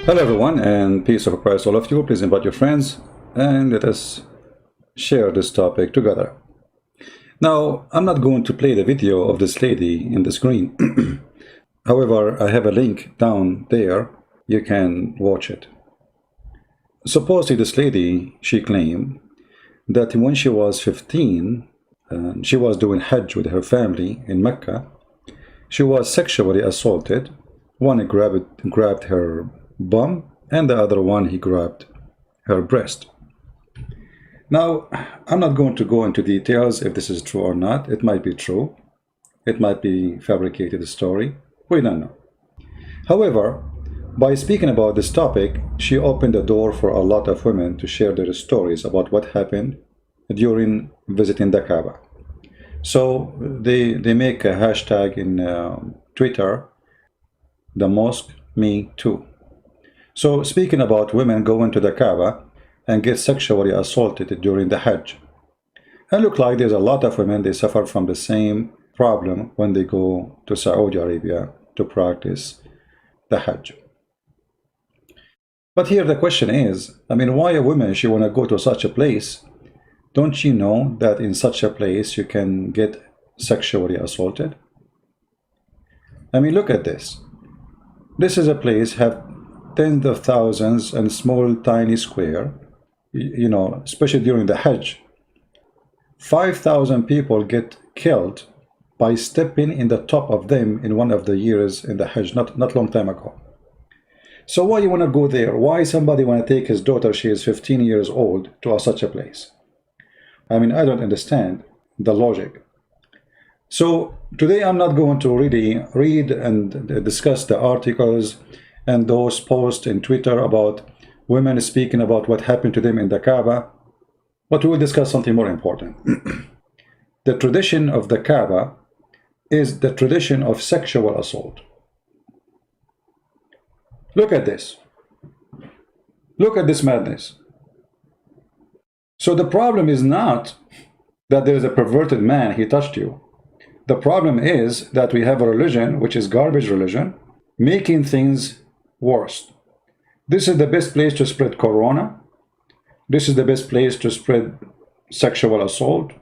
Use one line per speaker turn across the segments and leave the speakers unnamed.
Hello everyone, and peace of Christ all of you. Please invite your friends and let us share this topic together. Now, I'm not going to play the video of this lady in the screen. However, I have a link down there. You can watch it. Supposedly this lady, she claimed that when she was 15, she was doing Hajj with her family in Mecca. She was sexually assaulted. One grabbed her bum, and the other one, he grabbed her breast. Now, I'm not going to go into details if this is true or not. It might be true. It might be fabricated story. We don't know. However, by speaking about this topic, she opened the door for a lot of women to share their stories about what happened during visiting the Kaaba. So they make a hashtag in Twitter, the mosque me too. So speaking about women going to the Kaaba and get sexually assaulted during the Hajj. And look like there's a lot of women, they suffer from the same problem when they go to Saudi Arabia to practice the Hajj. But here the question is, why a woman, she want to go to such a place? Don't you know that in such a place you can get sexually assaulted? Look at this. This is a place have tens of thousands and small tiny square, especially during the Hajj. 5,000 people get killed by stepping in the top of them in one of the years in the Hajj, not long time ago. So why you want to go there? Why somebody want to take his daughter, she is 15 years old, to such a place? I don't understand the logic. So today I'm not going to really read and discuss the articles and those posts in Twitter about women speaking about what happened to them in the Kaaba, but we will discuss something more important. The tradition of the Kaaba is the tradition of sexual assault. Look at this. Look at this madness. So the problem is not that there is a perverted man, he touched you. The problem is that we have a religion, which is garbage religion, making things worse. This is the best place to spread corona. This is the best place to spread sexual assault.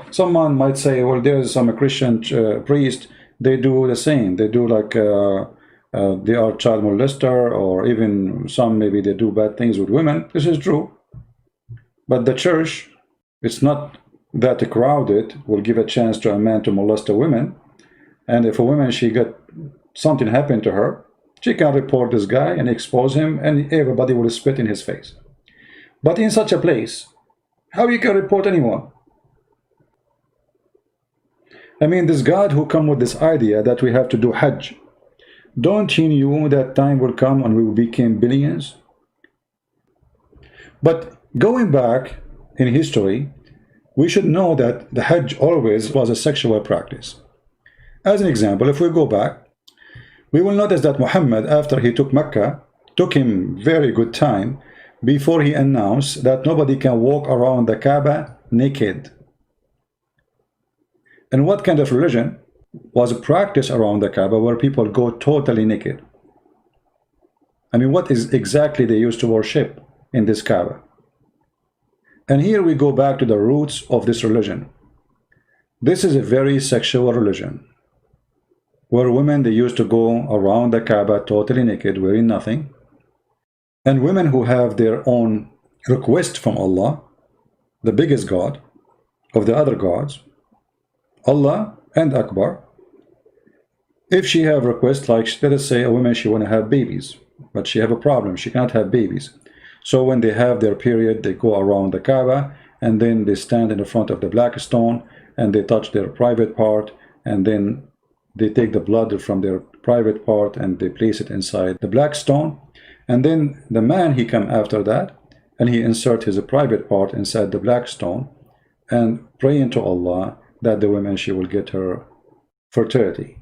Someone might say, well, there's some Christian priest, they do the same. They do like they are child molester, or even some maybe they do bad things with women. This is true. But the church, it's not that crowded, will give a chance to a man to molest a woman. And if a woman, she got something happened to her, she can report this guy and expose him, and everybody will spit in his face. But in such a place, how you can report anyone? This God who come with this idea that we have to do Hajj, don't he knew that time will come and we will become billions? But going back in history, we should know that the Hajj always was a sexual practice. As an example, if we go back, we will notice that Muhammad, after he took Mecca, took him very good time before he announced that nobody can walk around the Kaaba naked. And what kind of religion was practiced around the Kaaba where people go totally naked? What is exactly they used to worship in this Kaaba? And here we go back to the roots of this religion. This is a very sexual religion, where women, they used to go around the Kaaba totally naked, wearing nothing. And women who have their own request from Allah, the biggest God of the other gods, Allah and Akbar, if she have request, like let us say a woman, she want to have babies, but she have a problem, she cannot have babies. So when they have their period, they go around the Kaaba, and then they stand in the front of the black stone, and they touch their private part, and then they take the blood from their private part and they place it inside the black stone. And then the man, he come after that, and he insert his private part inside the black stone and praying to Allah that the woman, she will get her fertility.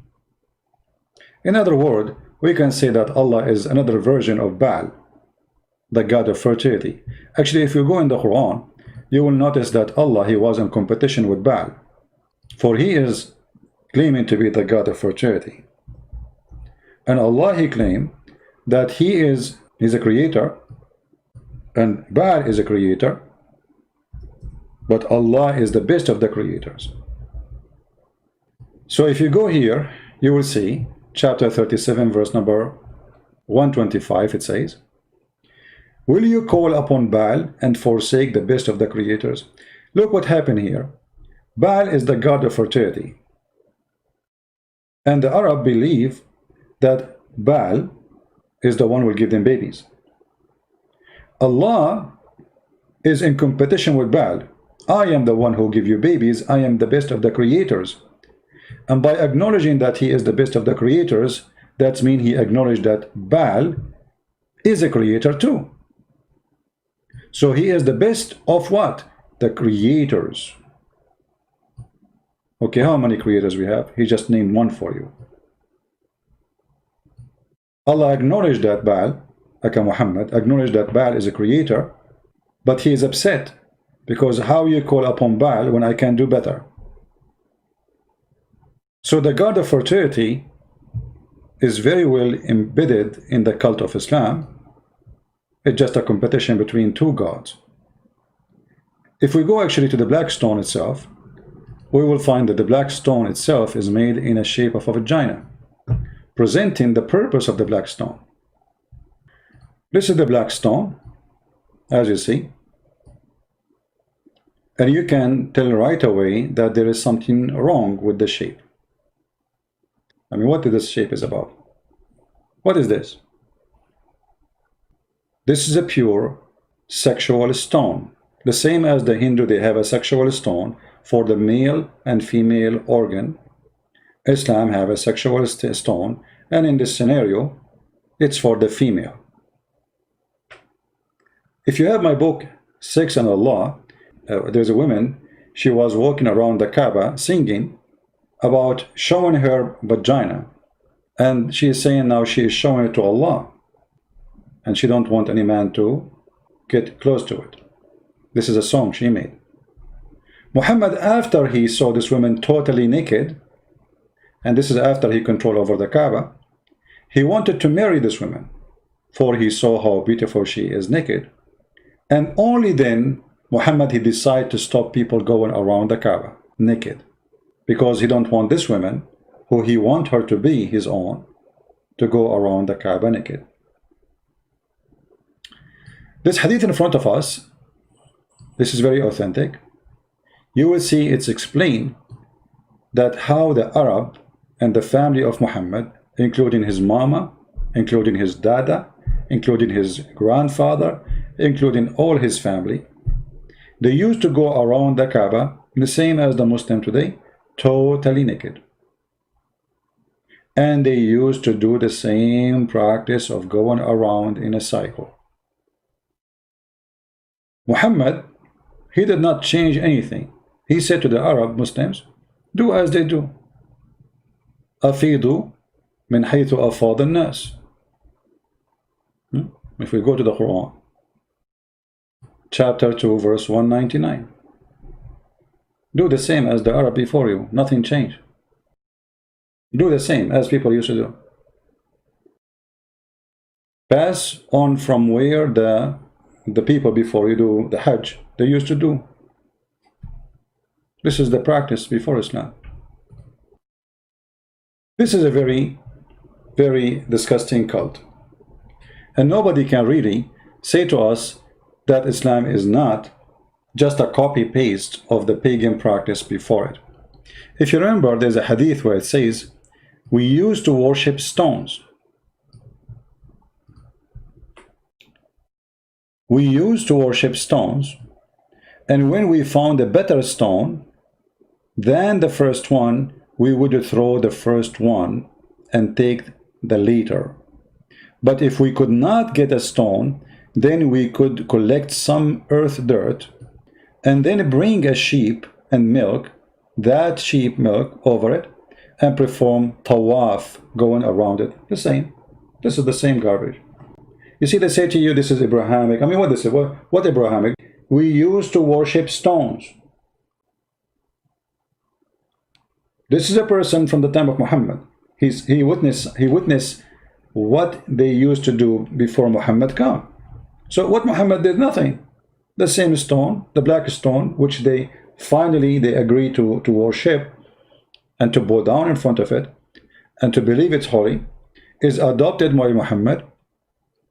In other words, we can say that Allah is another version of Baal, the god of fertility. Actually, if you go in the Quran, you will notice that Allah, he was in competition with Baal, for he is claiming to be the god of fertility. And Allah, he claimed that he's a creator and Baal is a creator, but Allah is the best of the creators. So if you go here, you will see chapter 37 verse number 125. It says, will you call upon Baal and forsake the best of the creators? Look what happened here. Baal is the god of fertility, and the Arab believe that Baal is the one who will give them babies. Allah is in competition with Baal. I am the one who give you babies. I am the best of the creators. And by acknowledging that he is the best of the creators, that means he acknowledged that Baal is a creator too. So he is the best of what? The creators. Okay, how many creators we have? He just named one for you. Allah acknowledged that Baal, aka Muhammad, acknowledged that Baal is a creator, but he is upset because how you call upon Baal when I can do better? So the god of fertility is very well embedded in the cult of Islam. It's just a competition between two gods. If we go actually to the black stone itself, we will find that the black stone itself is made in a shape of a vagina, presenting the purpose of the black stone. This is the black stone, as you see, and you can tell right away that there is something wrong with the shape. I mean, what this shape is about? What is this? This is a pure sexual stone. The same as the Hindu, they have a sexual stone for the male and female organ. Islam have a sexual stone, and in this scenario, it's for the female. If you have my book, Sex and Allah, there's a woman, she was walking around the Kaaba singing about showing her vagina, and she is saying now she is showing it to Allah, and she don't want any man to get close to it. This is a song she made. Muhammad, after he saw this woman totally naked, and this is after he controlled over the Kaaba, he wanted to marry this woman, for he saw how beautiful she is naked, and only then Muhammad, he decided to stop people going around the Kaaba naked, because he don't want this woman, who he want her to be his own, to go around the Kaaba naked. This hadith in front of us, this is very authentic. You will see it's explained that how the Arab and the family of Muhammad, including his mama, including his dada, including his grandfather, including all his family, they used to go around the Kaaba the same as the Muslim today, totally naked. And they used to do the same practice of going around in a cycle. Muhammad, he did not change anything. He said to the Arab Muslims, do as they do. أفيضوا من حيث أفاض الناس. If we go to the Quran, chapter 2, verse 199. Do the same as the Arab before you. Nothing changed. Do the same as people used to do. Pass on from where the people before you do the Hajj, they used to do. This is the practice before Islam. This is a very, very disgusting cult. And nobody can really say to us that Islam is not just a copy-paste of the pagan practice before it. If you remember, there's a hadith where it says, we used to worship stones. We used to worship stones, and when we found a better stone than the first one, we would throw the first one and take the later. But if we could not get a stone, then we could collect some earth dirt and then bring a sheep and milk that sheep milk over it and perform tawaf going around it. The same. This is the same garbage. You see, they say to you, this is Abrahamic. I mean, what is it? What Abrahamic? We used to worship stones. This is a person from the time of Muhammad. He witnessed what they used to do before Muhammad came. So what Muhammad did, nothing. The same stone, the black stone, which they finally agreed to worship and to bow down in front of it and to believe it's holy, is adopted by Muhammad.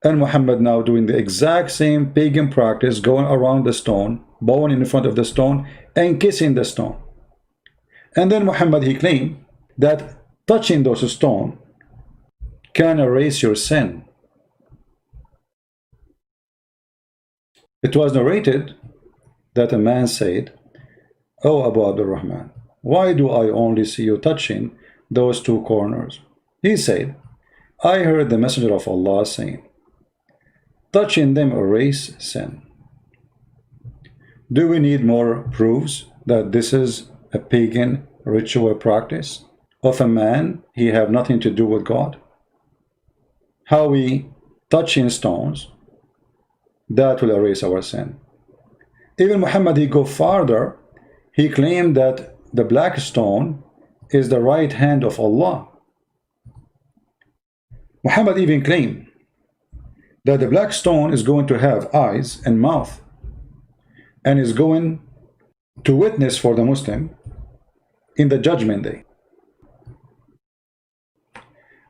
And Muhammad now doing the exact same pagan practice, going around the stone, bowing in front of the stone and kissing the stone. And then Muhammad, he claimed that touching those stones can erase your sin. It was narrated that a man said, "Oh, Abu Abdul Rahman, why do I only see you touching those two corners?" He said, "I heard the Messenger of Allah saying, touching them erase sin." Do we need more proofs that this is a pagan ritual practice of a man he have nothing to do with God? How we touching stones, that will erase our sin. Even Muhammad, he go farther. He claimed that the black stone is the right hand of Allah. Muhammad even claimed that the black stone is going to have eyes and mouth and is going to witness for the Muslim in the judgment day.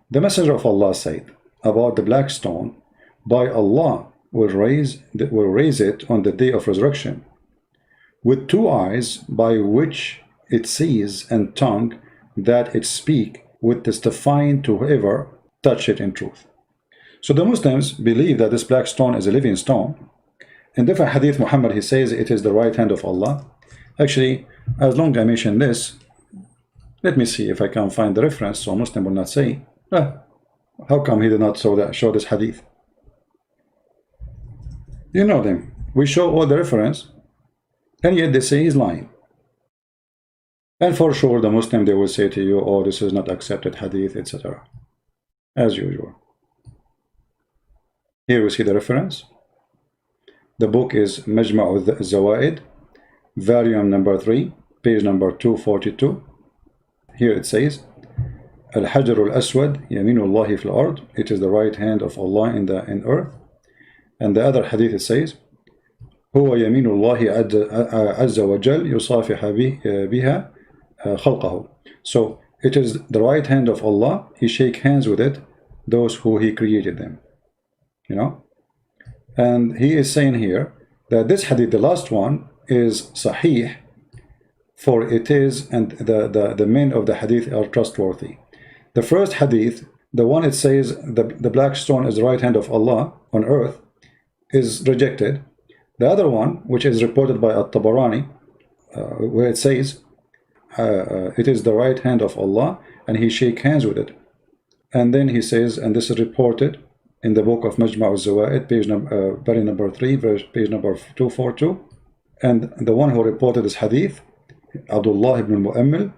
The Messenger of Allah said about the black stone, by Allah will raise it on the day of resurrection with two eyes by which it sees and tongue that it speak, with testifying to whoever touch it in truth. So the Muslims believe that this black stone is a living stone. In different hadith, Muhammad, he says it is the right hand of Allah. Actually, as long as I mention this, let me see if I can find the reference so Muslim will not say, how come he did not show this hadith? You know them. We show all the reference, and yet they say he's lying. And for sure, the Muslim, they will say to you, oh, this is not accepted hadith, etc. As usual. Here we see the reference. The book is Majma' al-Zawaid, volume number 3, page number 242. Here it says, Al-Hajar al-Aswad, Yaminullahi fil ard. It is the right hand of Allah in earth. And the other hadith, it says, هو يمين الله عز وجل يصافح بها خلقه. So it is the right hand of Allah. He shake hands with it those who he created them. You know, and he is saying here that this hadith, the last one, is sahih, for it is, and the men of the hadith are trustworthy. The first hadith, the one it says the black stone is the right hand of Allah on earth, is rejected. The other one, which is reported by At-Tabarani, where it says it is the right hand of Allah and he shake hands with it, and then he says, and this is reported in the book of Majma' al-Zawaid, page number 3, page number 242, and the one who reported this hadith, Abdullah ibn Mu'ammil,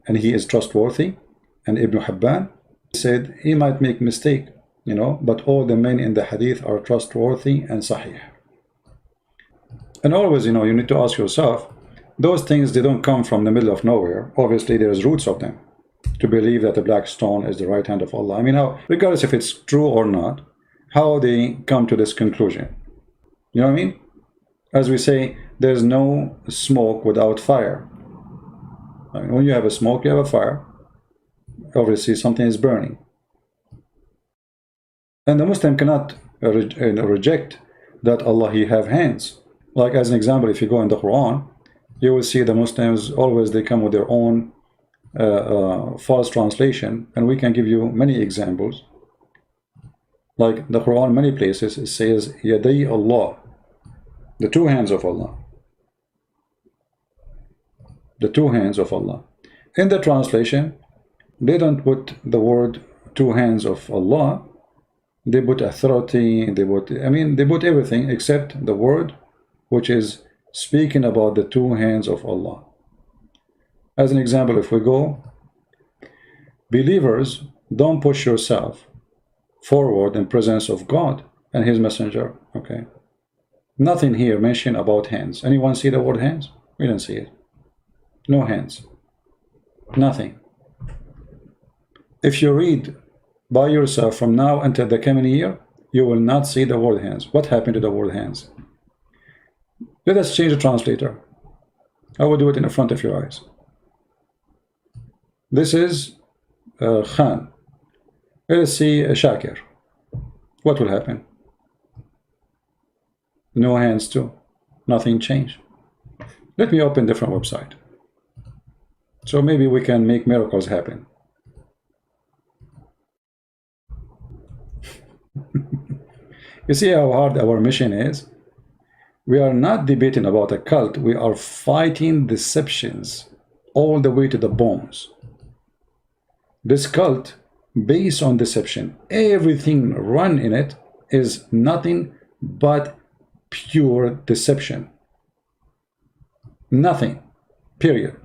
and he is trustworthy, and Ibn Hibban said he might make mistake, you know, but all the men in the hadith are trustworthy and sahih. And always, you know, you need to ask yourself, those things, they don't come from the middle of nowhere. Obviously, there's roots of them to believe that the black stone is the right hand of Allah. I mean, how, regardless if it's true or not, how they come to this conclusion. You know what I mean? As we say, there's no smoke without fire. I mean, when you have a smoke, you have a fire. Obviously, something is burning. And the Muslim cannot reject that Allah, he have hands. Like as an example, if you go in the Quran, you will see the Muslims always, they come with their own false translation, and we can give you many examples. Like the Quran, many places it says Yaday Allah, the two hands of Allah, the two hands of Allah. In the translation, they don't put the word two hands of Allah, they put authority, they put, I mean, they put everything except the word which is speaking about the two hands of Allah. As an example, if we go, believers, don't push yourself forward in presence of God and his messenger. Okay, nothing here mentioned about hands. Anyone see the word hands? We don't see it. No hands, nothing. If you read by yourself from now until the coming year, you will not see the word hands. What happened to the word hands? Let us change the translator. I will do it in the front of your eyes. This is Khan. Let us see Shakir. What will happen? No hands too. Nothing changed. Let me open different website. So maybe we can make miracles happen. You see how hard our mission is? We are not debating about a cult. We are fighting deceptions all the way to the bones. This cult, based on deception, everything run in it is nothing but pure deception. Nothing. Period.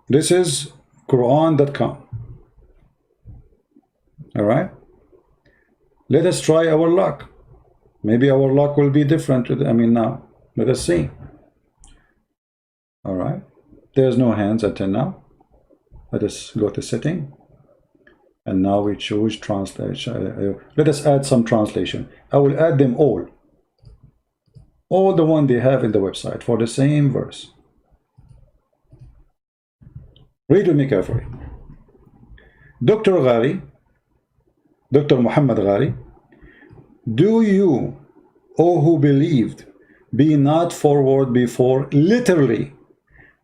This is Quran.com. All right? Let us try our luck. Maybe our luck will be different. Now. Let us see. All right. There's no hands until now. Let us go to setting. And now we choose translation. Let us add some translation. I will add them all. All the one they have in the website for the same verse. Read with me carefully. Dr. Ghali, Dr. Muhammad Ghali, do you, O who believed, be not forward before, literally,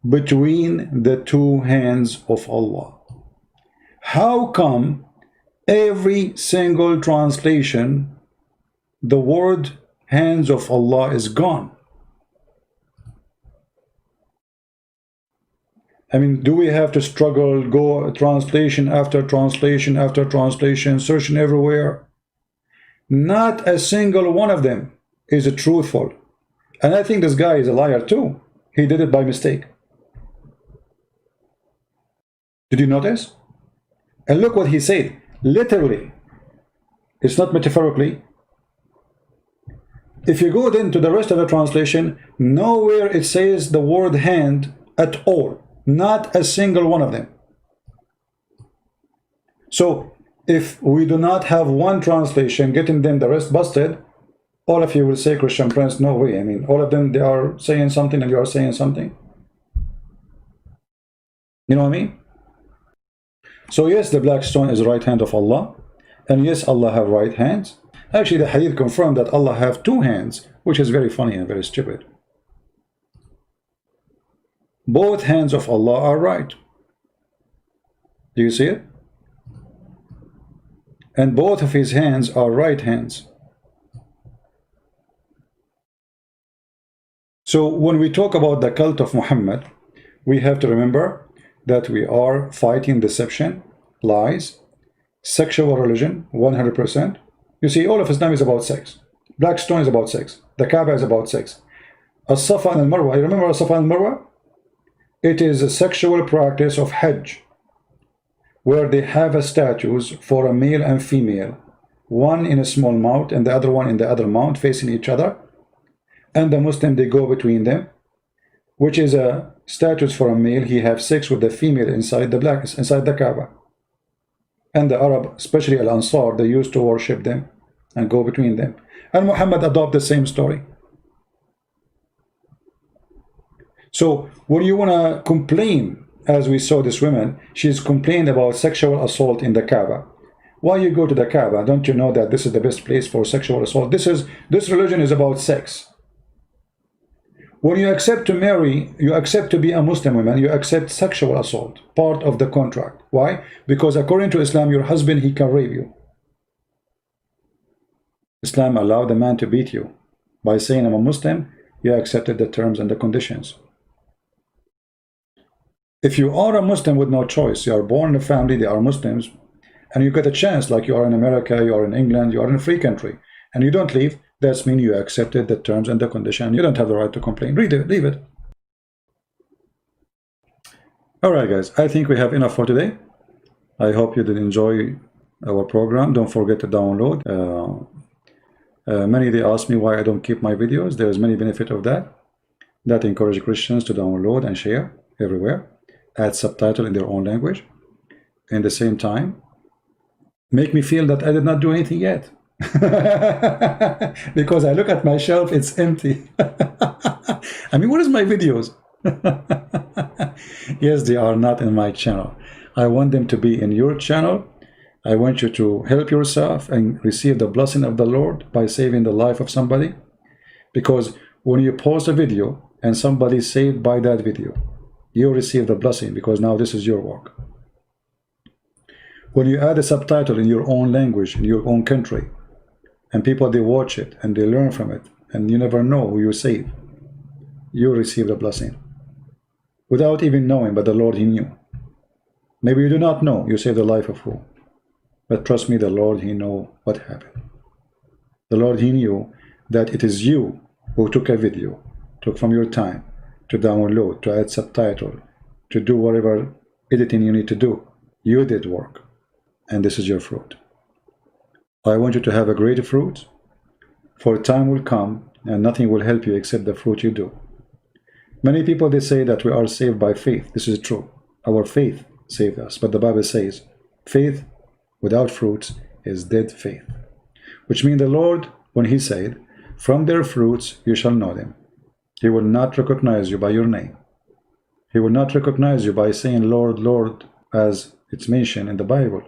between the two hands of Allah? How come every single translation, the word hands of Allah is gone? Do we have to struggle, go translation after translation after translation, searching everywhere? Not a single one of them is truthful. And I think this guy is a liar too. He did it by mistake. Did you notice? And look what he said. Literally. It's not metaphorically. If you go then to the rest of the translation, nowhere it says the word hand at all. Not a single one of them. So if we do not have one translation getting them the rest busted, all of you will say, Christian Prince, no way. All of them, they are saying something and you are saying something. You know what I mean? So yes, the black stone is the right hand of Allah. And yes, Allah have right hands. Actually, the hadith confirmed that Allah have two hands, which is very funny and very stupid. Both hands of Allah are right. Do you see it? And both of his hands are right hands. So when we talk about the cult of Muhammad, we have to remember that we are fighting deception, lies, sexual religion, 100%. You see, all of Islam is about sex. Black stone is about sex. The Kaaba is about sex. As-Safa and Al-Marwa, you remember As-Safa and Al-Marwa? It is a sexual practice of Hajj, where they have a statues for a male and female, one in a small mount and the other one in the other mount, facing each other. And the Muslim, they go between them, which is a statues for a male. He have sex with the female inside the Kaaba. And the Arab, especially Al-Ansar, they used to worship them and go between them. And Muhammad adopted the same story. So when you want to complain, as we saw this woman, she's complained about sexual assault in the Kaaba. Why you go to the Kaaba? Don't you know that this is the best place for sexual assault? This religion is about sex. When you accept to marry, you accept to be a Muslim woman, you accept sexual assault, part of the contract. Why? Because according to Islam, your husband, he can rape you. Islam allowed the man to beat you. By saying I'm a Muslim, you accepted the terms and the conditions. If you are a Muslim with no choice, you are born in a family, they are Muslims, and you get a chance, like you are in America, you are in England, you are in a free country, and you don't leave, that means you accepted the terms and the condition. You don't have the right to complain. Read it, leave it. Alright guys, I think we have enough for today. I hope you did enjoy our program. Don't forget to download. Many, they ask me why I don't keep my videos. There is many benefit of that. That encourage Christians to download and share everywhere. Add subtitle in their own language. in the same time make me feel that I did not do anything yet. Because I look at my shelf, it's empty. I mean, what is my videos? Yes, they are not in my channel. I want them to be in your channel. I want you to help yourself and receive the blessing of the Lord by saving the life of somebody. Because when you post a video and somebody is saved by that video, you receive the blessing, because now this is your work. When you add a subtitle in your own language, in your own country, and people, they watch it and they learn from it, and you never know who you save, you receive the blessing without even knowing, but the Lord, He knew. Maybe you do not know you saved the life of who, but trust me, the Lord, He know what happened. The Lord, He knew that it is you who took a video, took from your time to download, to add subtitle, to do whatever editing you need to do. You did work, and this is your fruit. I want you to have a great fruit, for time will come and nothing will help you except the fruit you do. Many people, they say that we are saved by faith. This is true. Our faith saved us, but the Bible says faith without fruits is dead faith, which means the Lord, when He said, from their fruits you shall know them, He will not recognize you by your name. He will not recognize you by saying Lord, Lord, as it's mentioned in the Bible.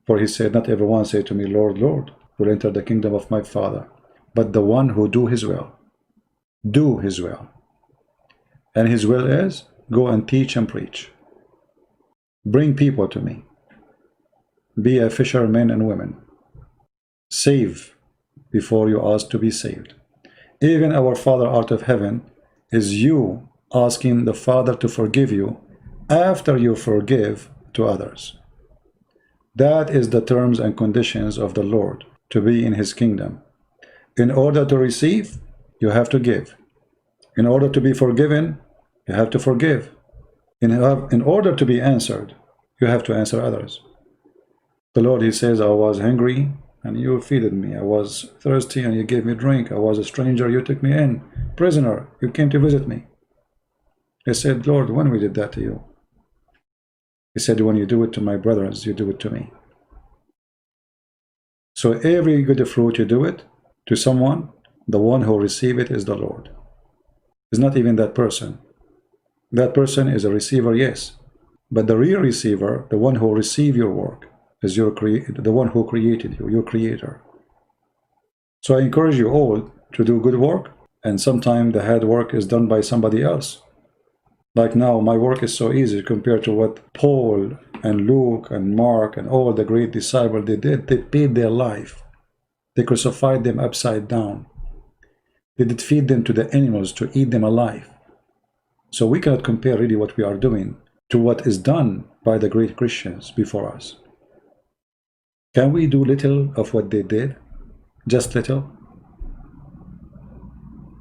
For He said, not everyone say to me, Lord, Lord, will enter the kingdom of my Father, but the one who do His will. Do His will. And His will is, go and teach and preach. Bring people to me. Be a fisherman and women. Save before you ask to be saved. Even our Father art of heaven is you asking the Father to forgive you after you forgive to others. That is the terms and conditions of the Lord to be in His kingdom. In order to receive, you have to give. In order to be forgiven, you have to forgive. In order to be answered, you have to answer others. The Lord, He says, I was hungry and you feeded me. I was thirsty and you gave me drink. I was a stranger, you took me in. Prisoner, you came to visit me. He said, Lord, when we did that to you? He said, when you do it to my brothers, you do it to me. So every good fruit you do it to someone, the one who receive it is the Lord. It's not even that person. That person is a receiver, yes. But the real receiver, the one who receive your work, is the one who created you, your creator. So I encourage you all to do good work, and sometimes the hard work is done by somebody else. Like now, my work is so easy compared to what Paul and Luke and Mark and all the great disciples they did. They paid their life. They crucified them upside down. They did feed them to the animals to eat them alive. So we cannot compare really what we are doing to what is done by the great Christians before us. Can we do little of what they did? Just little?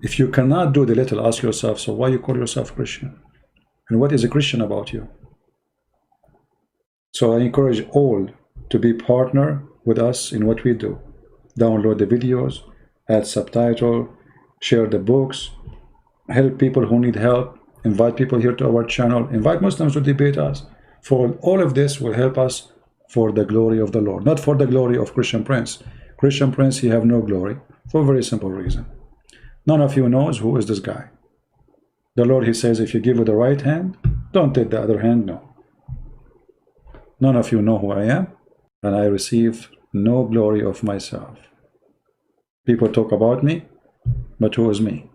If you cannot do the little, ask yourself, so why you call yourself Christian? And what is a Christian about you? So I encourage all to be partner with us in what we do. Download the videos, add subtitle, share the books, help people who need help, invite people here to our channel, invite Muslims to debate us. For all of this will help us for the glory of the Lord, not for the glory of Christian Prince. Christian Prince, he have no glory for a very simple reason. None of you knows who is this guy. The Lord, He says, if you give with the right hand, don't take the other hand, no. None of you know who I am, and I receive no glory of myself. People talk about me, but who is me?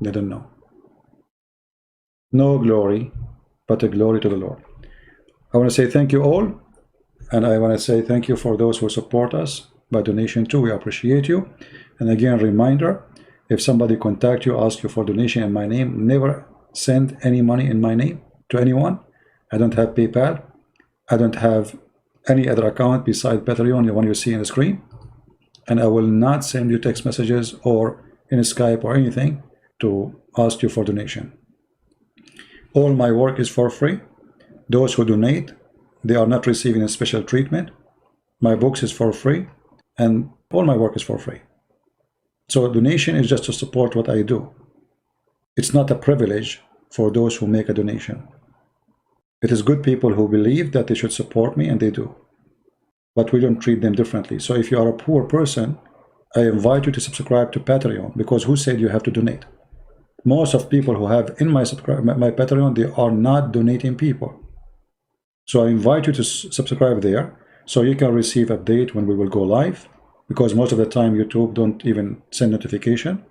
They don't know. No glory, but a glory to the Lord. I want to say thank you all, and I want to say thank you for those who support us by donation too. We appreciate you. And again, reminder, if somebody contact you, ask you for donation in my name, never send any money in my name to anyone. I don't have PayPal. I don't have any other account besides Patreon, the one you see on the screen. And I will not send you text messages or in Skype or anything to ask you for donation. All my work is for free. Those who donate, they are not receiving a special treatment. My books is for free, and all my work is for free. So donation is just to support what I do. It's not a privilege for those who make a donation. It is good people who believe that they should support me, and they do. But we don't treat them differently. So if you are a poor person, I invite you to subscribe to Patreon, because who said you have to donate? Most of people who have in my Patreon, they are not donating people. So I invite you to subscribe there, so you can receive update when we will go live, because most of the time YouTube don't even send notification.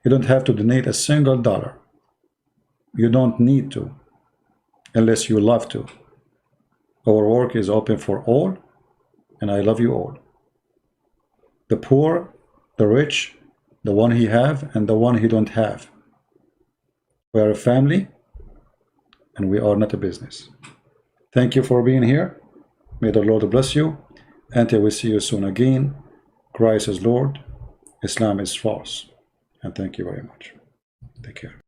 You don't have to donate a single dollar. You don't need to, unless you love to. Our work is open for all, and I love you all. The poor, the rich, the one he have, and the one he don't have. We are a family, and we are not a business. Thank you for being here. May the Lord bless you. Until we see you soon again. Christ is Lord. Islam is false. And thank you very much. Take care.